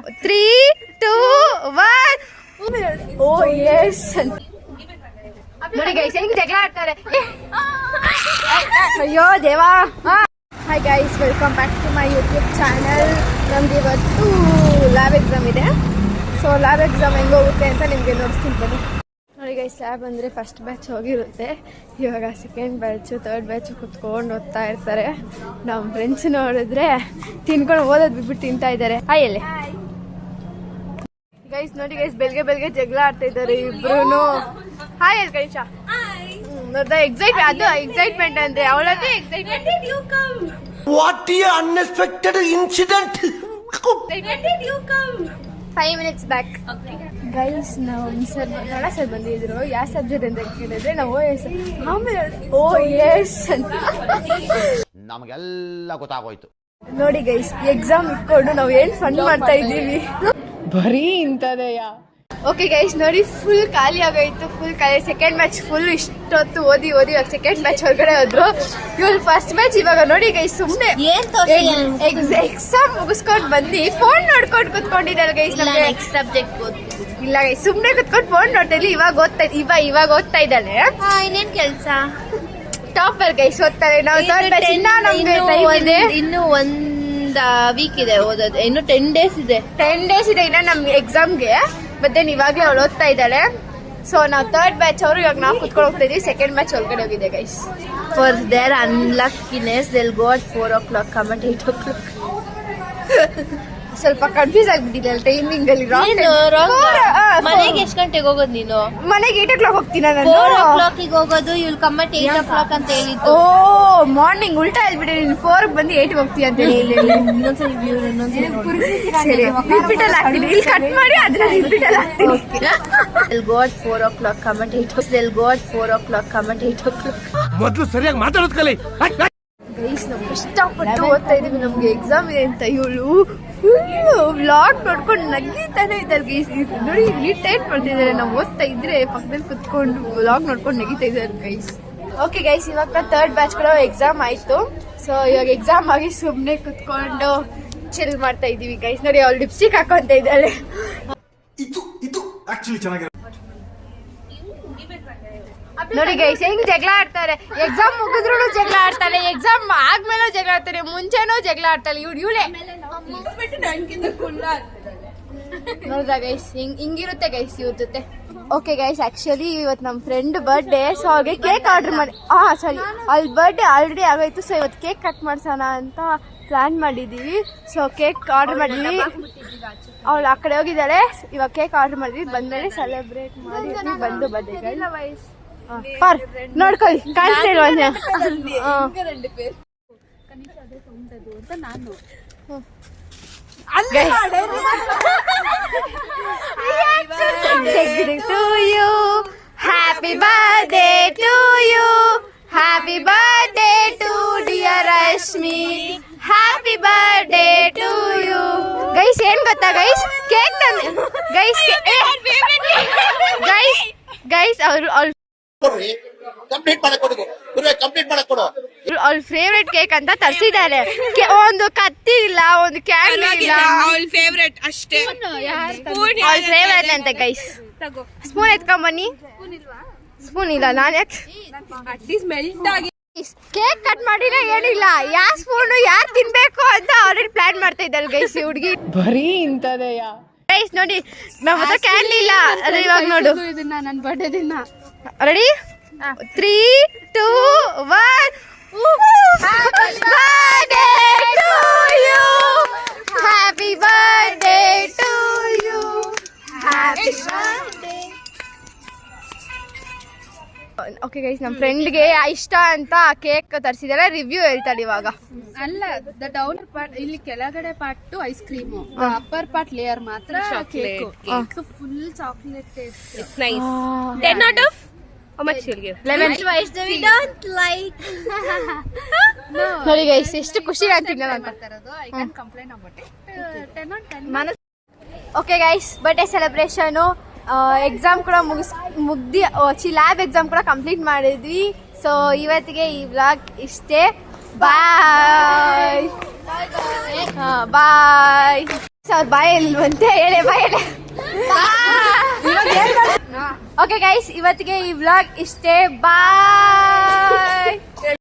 3, 2, 1. ಓ S ನೋಡಿ guys ಹೆಂಗ್ ಜಗಳ ಆಡ್ತಾರೆ. ಅಯ್ಯೋ ದೇವಾ. Hi guys, welcome back to my YouTube channel. ನಮ್ಗೆ ಇವತ್ತು ಲ್ಯಾಬ್ ಎಕ್ಸಾಮ್ ಇದೆ. ಸೊ ಲ್ಯಾಬ್ ಎಕ್ಸಾಮ್ ಹೆಂಗೆ ಹೋಗುತ್ತೆ ಅಂತ ನಿಮಗೆ ನೋಡ್ತೀನಿ ಬನ್ನಿ. ನೋಡಿ ಗೈಸ್, ಲ್ಯಾಬ್ ಅಂದರೆ ಫಸ್ಟ್ ಬ್ಯಾಚ್ ಹೋಗಿರುತ್ತೆ. ಇವಾಗ ಸೆಕೆಂಡ್ ಬ್ಯಾಚು ಥರ್ಡ್ ಬ್ಯಾಚು ಕುತ್ಕೊಂಡು ಓದ್ತಾ ಇರ್ತಾರೆ. ನಮ್ಮ ಫ್ರೆಂಡ್ಸ್ ನೋಡಿದ್ರೆ ತಿನ್ಕೊಂಡು ಓದೋದು ಬಿಟ್ಬಿಟ್ಟು ತಿಂತಾ ಇದ್ದಾರೆ. ಹಾಯ್ ಎಲ್ಲಿ ಗೈಸ್ ನೋಡಿ ಗೈಸ್, ಬೆಳಗ್ಗೆ ಜಗಳ ಆಡ್ತಾ ಇದ್ದಾರೆ ಇಬ್ರು. ಹಾಯ್ ಎಲ್ಲಿ ಕೈಶಾ ನೋಡ್ದ ಎಕ್ಸೈಟ್ಮೆಂಟ್ ಅಂದ್ರೆ ಅವಳದೇ excitement. What a unexpected incident. 5 minutes back guys ನಾವು ಕನ್ನಡ ಸರ್ ಬಂದಿದ್ರು. ಯಾವ ಸಬ್ಜೆಕ್ಟ್ ಅಂತ ಕೇಳಿದ್ರೆ ನಾವು ಆಮೇಲೆ ನಮಗೆಲ್ಲ ಗೊತ್ತಾಗೋಯ್ತು. ನೋಡಿ ಗೈಸ್, ಎಕ್ಸಾಮ್ ಇಟ್ಕೊಂಡು ನಾವು ಏನ್ ಫನ್ ಮಾಡ್ತಾ ಇದ್ದೀವಿ. ಬರೀ ಇಂಥದೆಯಾ. ಓಕೆ ಗೈಸ್ ನೋಡಿ, ಫುಲ್ ಖಾಲಿ ಆಗೋಯ್ತು. ಫುಲ್ ಖಾಲಿ. ಸೆಕೆಂಡ್ ಮ್ಯಾಚ್ ಫುಲ್ ಇಷ್ಟೊತ್ತು ಓದಿ ಇವಾಗ ಸೆಕೆಂಡ್ ಮ್ಯಾಚ್ ಹೊರಗಡೆ ಹೋದ್ರು. ಇವ್ರು ಫಸ್ಟ್ ಮ್ಯಾಚ್ ಇವಾಗ ನೋಡಿ ಗೈಸ್ ಸುಮ್ಮನೆ ಎಕ್ಸಾಮ್ ಮುಗಿಸ್ಕೊಂಡು ಬಂದು ಫೋನ್ ನೋಡ್ಕೊಂಡು ಕುತ್ಕೊಂಡಿದ್ದಾರೆ ಗೈಸ್. ಇಲ್ಲ ಗೈಸ್, ಸುಮ್ಮನೆ ಕುತ್ಕೊಂಡು ಫೋನ್ ನೋಡ್ತಾ ಇದ್ಲಿ. ಇವಾಗ ಓದ್ತಾ ಇದ್ದಾಳೆ. ಇನ್ನೇನ್ ಕೆಲ್ಸ? ಟಾಪರ್ ಗೈಸ್ ಓದ್ತಾರೆ. ನಾವು ಇನ್ನು ಒಂದ್ ವೀಕ್ ಇದೆ ಓದೋದು. ಇನ್ನು 10 days ಇದೆ. 10 days ಇದೆ ಇನ್ನ ನಮ್ಗೆ ಎಕ್ಸಾಮ್ಗೆ. ಮತ್ತೆ ಇವಾಗಲೇ ಅವಳು ಓದ್ತಾ ಇದ್ದಾಳೆ. ಸೊ ನಾವು ಥರ್ಡ್ ಬ್ಯಾಚ್ ಅವರು ಇವಾಗ ನಾವು ಕುತ್ಕೊಂಡು ಹೋಗ್ತಾ ಇದೀವಿ. ಸೆಕೆಂಡ್ ಬ್ಯಾಚ್ ಒಳಗಡೆ ಹೋಗಿದೆ guys. For their unluckiness, they'll go at 4 o'clock, come at 8 o'clock. ಸ್ವಲ್ಪ ಕನ್ಫ್ಯೂಸ್ ಆಗ್ಬಿಟ್ಟಿದೆ ಟೈಮಿಂಗ್ ಅಲ್ಲಿ. ಮನೆಗೆ ಎಷ್ಟು ಗಂಟೆಗೆ ಹೋಗೋದು ನೀನು? ಮನೆಗೆ 8 o'clock ಹೋಗ್ತೀನಿ ನಾನು. 4 o'clock ಹೋಗೋದು. ಇವ್ಳು ಕಮ್ at 8 o'clock ಅಂತ ಹೇಳಿದ್ದು. ಓ ಮಾರ್ನಿಂಗ್ ಉಲ್ಟಾ ಹೇಳ್ಬಿಟ್ಟೆ. ನೀನು 4 ಬಂದು 8 ಹೋಗ್ತೀಯ ಅಂತ ಹೇಳಿ. ಇನ್ನೊಂದ್ಸರಿ ಸರಿ, ರಿಪೀಟಲ್ ಆಗ್ತೀನಿ. ಇಲ್ಲಿ ಕಟ್ ಮಾಡಿ ಅದನ್ನ ರಿಪೀಟಲ್ ಆಗ್ತೀನಿ. They'll go at 4 o'clock, come at 8 o'clock. They'll go at 4 o'clock, come at 8 o'clock. ಮೊದಲು ಸರಿಯಾಗಿ ಮಾತಾಡೋದು ಕಲಿ. ಗೈಸ್ ನಾವು ಕಷ್ಟಪಟ್ಟು ಓದ್ತಾ ಇದೀವಿ. ನಮ್ಗೆ ಎಕ್ಸಾಮ್ ಇದೆ ಅಂತ ಇವಳು ವ್ಲಾಗ್ ನೋಡ್ಕೊಂಡು ನಗೀತಾನೆ ಇದ್ದಾರೆ ಗೈಸ್. ನೋಡಿ ಇರಿಟೇಟ್ ಮಾಡ್ತಿದ್ದಾರೆ. ನಾವು ಓದ್ತಾ ಇದ್ರೆ ಪಕ್ಕದಲ್ಲಿ ಕುತ್ಕೊಂಡು ವ್ಲಾಗ್ ನೋಡ್ಕೊಂಡು ನಗೀತಾ ಇದ್ದಾರೆ ಗೈಸ್. ಓಕೆ ಗೈಸ್, ಇವಾಗ ಥರ್ಡ್ ಬ್ಯಾಚ್ ಕೂಡ ಎಕ್ಸಾಮ್ ಆಯ್ತು. ಸೊ ಇವಾಗ ಎಕ್ಸಾಮ್ ಆಗಿ ಸುಮ್ಮನೆ ಕುತ್ಕೊಂಡು ಚಿಲ್ ಮಾಡ್ತಾ ಇದೀವಿ ಗೈಸ್. ನೋಡಿ ಅವಳು ಲಿಪ್ಸ್ಟಿಕ್ ಹಾಕೊಂತ ಇದ್ದಾಳೆ. ಇದು ಆಕ್ಚುಲಿ ಚೆನ್ನಾಗಿದೆ. ನೋಡಿ ಗೈಸ್ ಹೆಂಗ್ ಜಗಳ ಆಡ್ತಾರೆ. ಎಕ್ಸಾಮ್ ಮುಗಿದ್ರು ಜಗಳ ಆಡ್ತಾಳೆ, ಎಕ್ಸಾಮ್ ಆದ್ಮೇಲೂ ಜಗಳ ಆಡ್ತಾರೆ, ಮುಂಚೆನೂ ಜಗಳ ಆಡ್ತಾಳೆ. ಇವಳೇ ನೋಡ್ದ ಗೈಸ್, ಹಿಂಗಿರುತ್ತೆ ಗೈಸ್ ಇವ್ರ ಜೊತೆ. ಓಕೆ ಗೈಸ್, ಆಕ್ಚುಲಿ ಇವತ್ತು ನಮ್ಮ ಫ್ರೆಂಡ್ ಬರ್ಡೇ. ಸೊ ಅವ್ರಿಗೆ ಕೇಕ್ ಆರ್ಡರ್ ಮಾಡಿ ಸಾರಿ ಅಲ್ಲಿ ಬರ್ಡೇ ಆಲ್ರೆಡಿ ಆಗೋಯ್ತು. ಸೊ ಇವತ್ತು ಕೇಕ್ ಕಟ್ ಮಾಡ್ಸೋಣ ಅಂತ ಪ್ಲಾನ್ ಮಾಡಿದೀವಿ. ಸೊ ಕೇಕ್ ಆರ್ಡರ್ ಮಾಡಿದ್ವಿ. ಅವಳು ಆ ಕಡೆ ಹೋಗಿದ್ದಾಳೆ. ಇವಾಗ ಕೇಕ್ ಆರ್ಡರ್ ಮಾಡಿದ್ವಿ. ಬಂದ್ಮೇಲೆ ಸೆಲೆಬ್ರೇಟ್ ಮಾಡಿದ್ವಿ. ಬಂದು ಬರ್ಡೇ ನೋಡ್ಕೊಳ್ಳಿ, ಕಾಣಿಸ್ತಾ ಇಲ್ವಾ? to you, happy birthday to you, happy birthday to dear Rashmi, happy birthday to you. Guys ಏನ್ ಗೊತ್ತಾ ಗೈಸ್, ಕೇಕ್ ಗೈಸ್ ಅವ್ರು ಅವ್ಳ ಫೇವ್ರೆಟ್ ಕೇಕ್ ಅಂತ ತರಿಸಿದ್ದಾರೆ. ಒಂದು ಕತ್ತಿ ಇಲ್ಲ, ಒಂದು ಕ್ಯಾನ್ ಇಲ್ಲ. ಅವಳ ಫೇವ್ರೆಟ್ ಅಷ್ಟೇ. ಅವಳ ಫೇವ್ರೆಟ್ ಅಂತ ಗೈಸ್. ಸ್ಪೂನ್ ಎತ್ಕೊಂಡ್ ಬನ್ನಿ. ಸ್ಪೂನ್ ಇಲ್ಲ. ನಾನು ಯಾಕೆ ಕೇಕ್ ಕಟ್ ಮಾಡಿಲ್ಲ ಏನಿಲ್ಲ. ಯಾವ ಸ್ಪೂನು ಯಾರು ತಿನ್ಬೇಕು ಅಂತ ಆಲ್ರೆಡಿ ಪ್ಲಾನ್ ಮಾಡ್ತಾ ಇದ್ದಾರೆ ಗೈಸ್ ಹುಡುಗಿ. ಬರೀ ಇಂಥದೆಯಾ ಗೈಸ್ ನೋಡಿ, ನಮ್ಮ ಹತ್ರ ಕ್ಯಾನ್ ಇಲ್ಲ. ಅದೇ ಇವಾಗ ನೋಡು, ಇದನ್ನ ನನ್ನ ಬರ್ಡೇ ದಿನ. Ready? 3, 2, 1. Happy birthday to you. Happy birthday to you. Happy birthday. Okay guys, ನಮ್ಮ ಫ್ರೆಂಡ್ಗೆ ಇಷ್ಟ ಅಂತ ಕೇಕ್ ತರಿಸಿದಾರೆ. ರಿವ್ಯೂ ಹೇಳ್ತಾಳೆ ಇವಾಗ. ಅಲ್ಲ, ದ ಡೌನ್ ಪಾರ್ಟ್ ಇಲ್ಲಿ ಕೆಳಗಡೆ part ice cream, upper part layer ಮಾತ್ರ cake. Full chocolate taste. It's nice. 10 out of how much you'll give? 11. We don't like. ನೋಡಿ ಗೈಸ್ ಎಷ್ಟು ಖುಷಿ ಆಗ್ತಿಲ್ಲ ಅಂತ. I can't complain about it. 10 on 10. Okay guys, birthday celebration exam ಕೂಡ lab exam ಕೂಡ complete ಮಾಡಿದ್ವಿ. So ಇವತ್ತಿಗೆ ಈ ವ್ಲಾಗ್ ಇಷ್ಟೇ. ಬಾಯ್ ಬಾಯ್. ಅವ್ರ ಬಾಯಲ್ಲಿಲ್ವಂತೆ ಹೇಳಿ ಬಾಯಲ್ಲಿ. ಓಕೆ ಗೈಸ್, ಇವತ್ತಿಗೆ ಈ ವ್ಲಾಗ್ ಇಷ್ಟೇ. ಬಾಯ್.